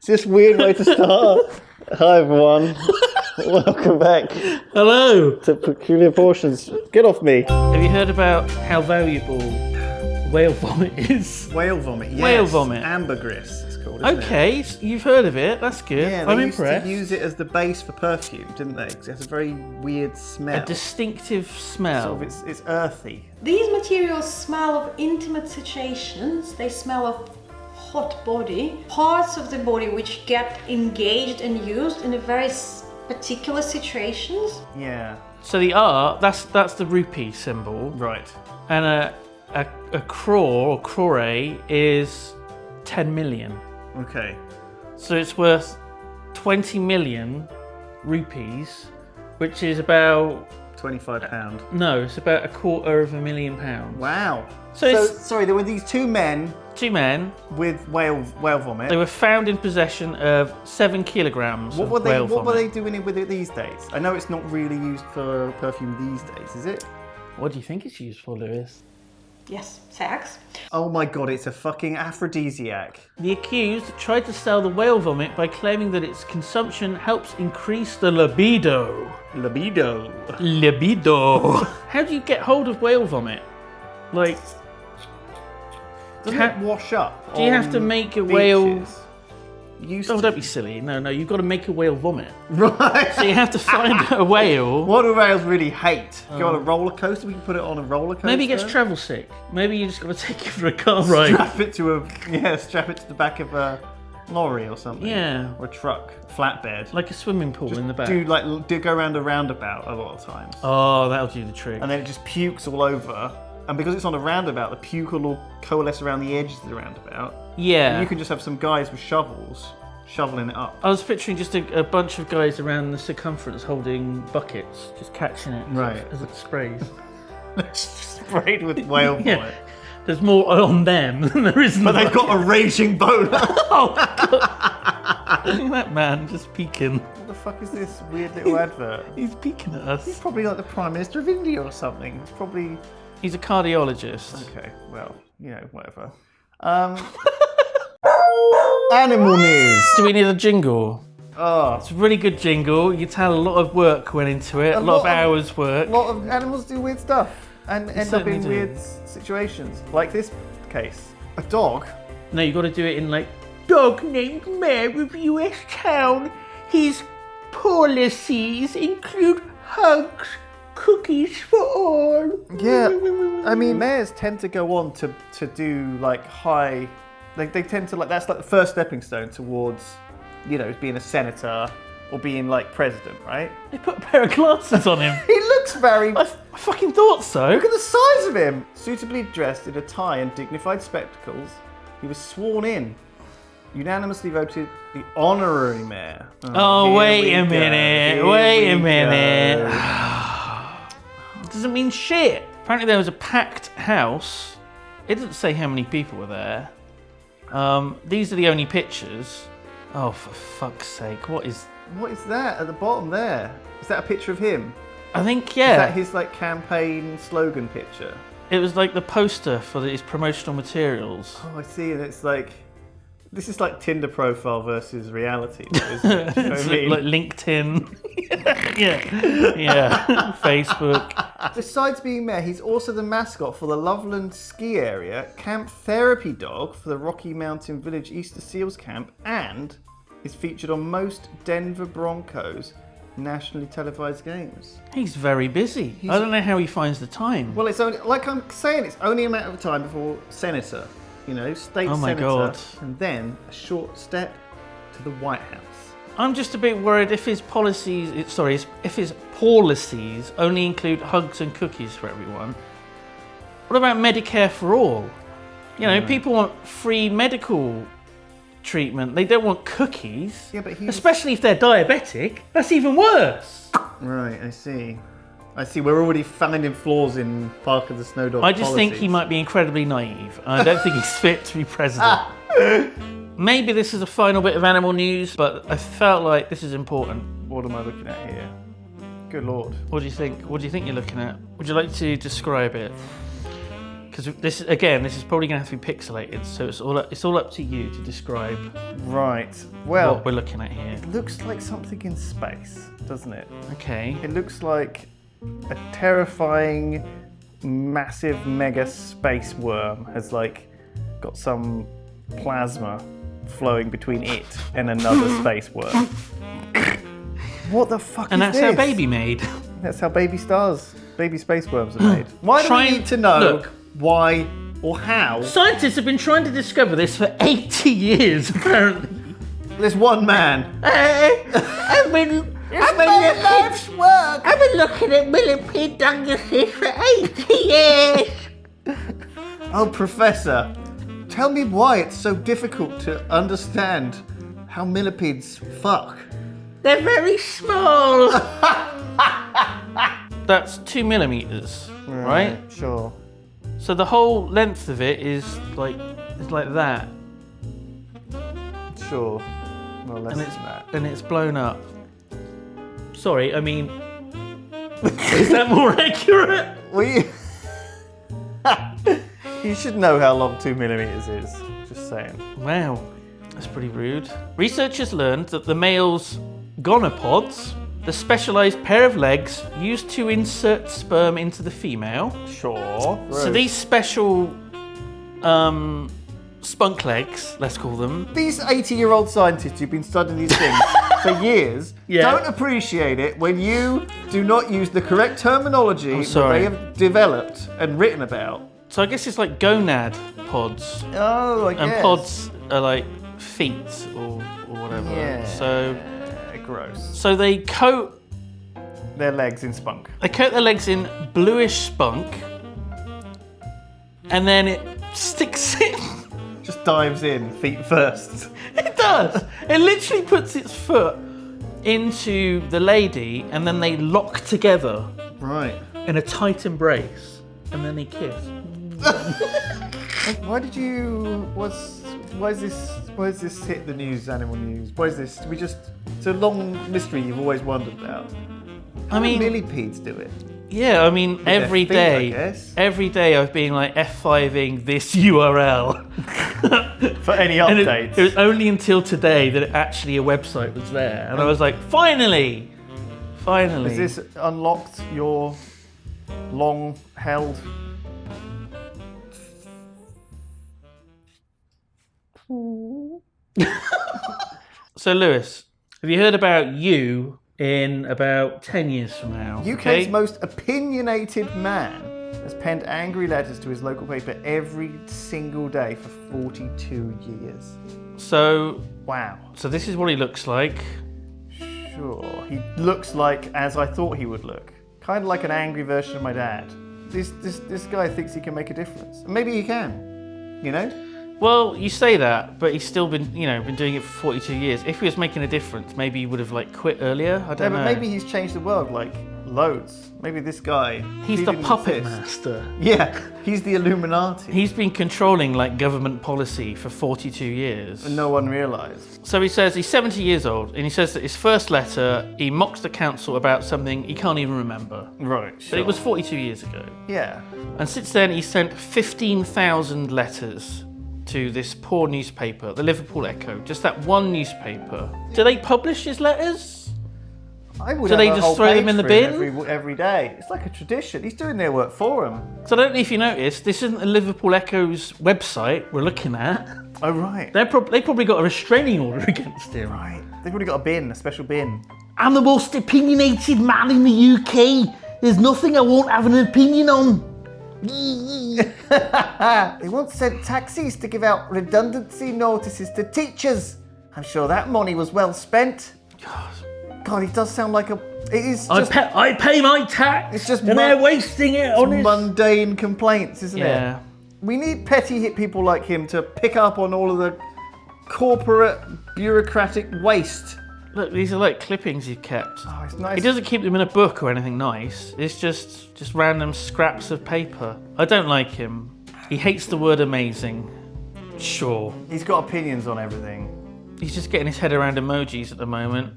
It's this weird way to start. Hi everyone. Welcome back. Hello. To Peculiar Portions. Get off me. Have you heard about how valuable whale vomit is? Whale vomit. Yes. Whale vomit. Ambergris. It's called. Isn't Okay, it? You've heard of it. That's good. Yeah, I'm they used impressed. to use it as the base for perfume, didn't they? 'Cause it has a very weird smell. A distinctive smell. Sort of, it's earthy. These materials smell of intimate situations. They smell of hot body, parts of the body which get engaged and used in a very particular situations. Yeah. So the R, that's the rupee symbol, Right. and a crore or crore is 10 million. Okay. So it's worth 20 million rupees, which is about £25. no, it's about £250,000. Wow. So it's- sorry, there were these two men Two men. with whale vomit. They were found in possession of 7 kilograms What of were they? whale What were vomit. they doing with it these days? I know it's not really used for perfume these days, is it? What do you think it's used for, Lewis? Yes, sex. Oh my god, it's a fucking aphrodisiac. The accused tried to sell the whale vomit by claiming that its consumption helps increase the libido. Libido. Libido. How do you get hold of whale vomit? Like, Doesn't it wash up? do you have to on make a whale? beaches? Used Oh, to. don't be silly. No, you've got to make a whale vomit. Right. So you have to find a whale. What do whales really hate? Go on a roller coaster? We can put it on a roller coaster. Maybe he gets travel sick. Maybe you just got to take it for a car ride. Strap it to the back of a lorry or something. Yeah. Or a truck, flatbed. Like a swimming pool in the back. Do go around a roundabout a lot of times. Oh, that'll do the trick. And then it just pukes all over. And because it's on a roundabout, the puke will all coalesce around the edges of the roundabout. Yeah. And you can just have some guys with shovels shoveling it up. I was picturing just a bunch of guys around the circumference holding buckets, just catching it Right. as it sprays. It's just sprayed with whale vomit. Yeah. There's more on them than there is in But the they've got a raging boner. Oh, God. Look at that man just peeking. What the fuck is this weird little advert? He's peeking at He's us. probably like the Prime Minister of India or something. It's probably... He's a cardiologist. Okay, well, whatever. Animal news. Do we need a jingle? Oh, It's a really good jingle. You can tell a lot of work went into it, a lot of hours work. a lot of animals do weird stuff and end up certainly in do. weird situations. Like this case. A dog. No, you got to do it in like, dog named Mayor of US town. His policies include hugs, cookies for all. Yeah, I mean, mayors tend to go on to do like high... They tend to that's like the first stepping stone towards, being a senator or being like president, right? They put a pair of glasses on him. He looks very... I fucking thought so. Look at the size of him! Suitably dressed in a tie and dignified spectacles, he was sworn in. Unanimously voted the honorary mayor. Oh, here wait we a go, minute. here Wait a we minute. go. Doesn't mean shit. Apparently there was a packed house. It didn't say how many people were there. These are the only pictures. Oh, for fuck's sake. What is... What is that at the bottom there? Is that a picture of him? I think, Is yeah. that his campaign slogan picture? It was like the poster for his promotional materials. Oh, I see, and it's this is like Tinder profile versus reality, though, isn't it? Do you know what It's I mean? like LinkedIn. yeah. Facebook. Besides being mayor, he's also the mascot for the Loveland ski area, camp therapy dog for the Rocky Mountain Village Easter Seals camp, and is featured on most Denver Broncos nationally televised games. He's very busy. I don't know how he finds the time. Well, it's only, like I'm saying, it's only a matter of time before senator, state Oh my senator, God. and then a short step to the White House. I'm just a bit worried if his policies, if his policies only include hugs and cookies for everyone. What about Medicare for all? People want free medical treatment. They don't want cookies. Yeah, but especially if they're diabetic. That's even worse. Right, I see. We're already finding flaws in Parker the Snow Dog I just think he policies. might be incredibly naive. I don't think he's fit to be president. Maybe this is a final bit of animal news, but I felt like this is important. What am I looking at here? Good lord. What do you think? What do you think you're looking at? Would you like to describe it? because this is probably going to have to be pixelated, so it's all up to you to describe Right. Well, what we're looking at here. it looks like something in space, doesn't it? Okay. It looks like a terrifying, massive, mega space worm has like got some plasma flowing between it and another space worm. What the fuck And is that's this? how baby made. That's how baby space worms are made. Why do Try we and- need to know look. why or how? Scientists have been trying to discover this for 80 years, apparently. This one man. I've been looking at millipede dunguses for 80 years. Oh, Professor, tell me why it's so difficult to understand how millipedes fuck. They're very small. That's 2 millimeters, right? Sure. So the whole length of it is like that, Sure. No less and than that. it's blown up. Sorry, I mean, is that more accurate? Well, you should know how long 2 millimeters is. Just saying. Wow, that's pretty rude. Researchers learned that the male's gonapods, the specialized pair of legs used to insert sperm into the female. Sure. So these special spunk legs, let's call them. These 80-year-old scientists who've been studying these things for years don't appreciate it when you do not use the correct terminology that sorry. they have developed and written about. So I guess it's like gonad pods. Oh, I guess. And pods are like feet or whatever. Yeah. So gross. so they coat Their legs in spunk. their legs in bluish spunk, and then it sticks in. Just dives in, feet first. It does. It literally puts its foot into the lady, and then they lock together Right. in a tight embrace, and then they kiss. Why did you? Why is this hit the news? Animal news. Why is this? It's a long mystery you've always wondered about. How I mean, do millipedes do it? yeah. I mean, every their feet, I day, guess. every day I've been like F5ing this URL. For any And updates. it was only until today that actually a website was there, and I was like, finally. Has this unlocked your long-held? So, Lewis, have you heard about you in about 10 years from now? UK's most opinionated man has penned angry letters to his local paper every single day for 42 years. So Wow. this is what he looks like. Sure. He looks like as I thought he would look. Kind of like an angry version of my dad. This guy thinks he can make a difference. And maybe he can. You know? Well, you say that, but he's still been doing it for 42 years. If he was making a difference, maybe he would have like quit earlier. I don't know. But maybe he's changed the world like loads. Maybe this guy. He's he the didn't puppet exist. master. Yeah, he's the Illuminati. He's been controlling like government policy for 42 years. And no one realised. So he says he's 70 years old, and he says that his first letter, he mocks the council about something he can't even remember. Right, But it was 42 years ago. Yeah. And since then, he's sent 15,000 letters to this poor newspaper, the Liverpool Echo. Just that one newspaper. Do they publish his letters? I would Do have they a just whole throw them page in the for him bin? every day. It's like a tradition. He's doing their work for him. So I don't know if you noticed, this isn't the Liverpool Echo's website we're looking at. Oh, right. They probably got a restraining order against him. Right. They've already got a bin, a special bin. I'm the most opinionated man in the UK. There's nothing I won't have an opinion on. They once sent taxis to give out redundancy notices to teachers. I'm sure that money was well spent. God, he does sound like a... It is just I pay my tax, It's just and they're wasting it on it. mundane complaints, isn't Yeah. it? We need petty hit people like him to pick up on all of the corporate bureaucratic waste. Look, these are like clippings he kept. Oh, it's nice. He doesn't keep them in a book or anything nice. It's just random scraps of paper. I don't like him. He hates the word amazing. Sure. He's got opinions on everything. He's just getting his head around emojis at the moment.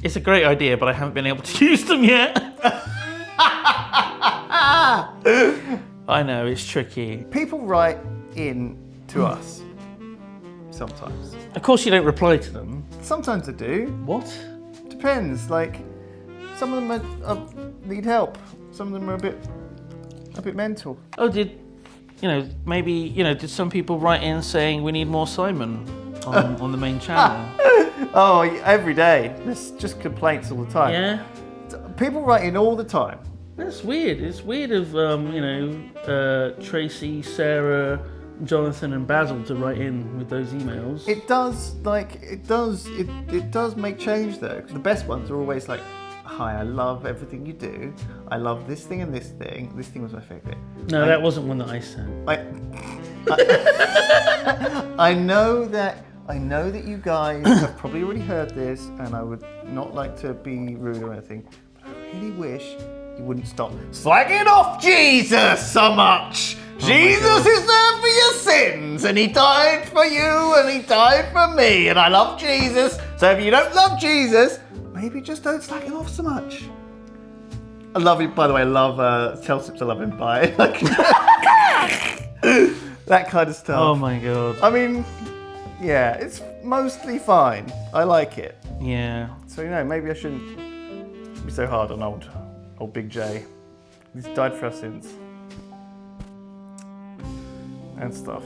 It's a great idea, but I haven't been able to use them yet. I know, it's tricky. People write in to us sometimes. Of course you don't reply to them. Sometimes they do. What? Depends. Like, some of them need help. Some of them are a bit mental. Oh, did some people write in saying we need more Simon on the main channel? Oh, every day. There's just complaints all the time. Yeah. People write in all the time. That's weird. It's weird of Tracy, Sarah, Jonathan, and Basil to write in with those emails. It does make change though. 'Cause the best ones are always like, "Hi, I love everything you do. I love this thing and this thing. This thing was my favorite." No, that wasn't one that I sent. I know that you guys have probably already heard this, and I would not like to be rude or anything, but I really wish you wouldn't stop slagging off Jesus so much. Jesus is there for your sins, and he died for you, and he died for me, and I love Jesus. So if you don't love Jesus, maybe just don't slag him off so much. I love you, by the way. I love Chelsea's I love him. Bye. That kind of stuff. Oh my god. I mean, yeah, it's mostly fine. I like it. Yeah. So, maybe I shouldn't be so hard on old Big J. He's died for our sins. And stuff.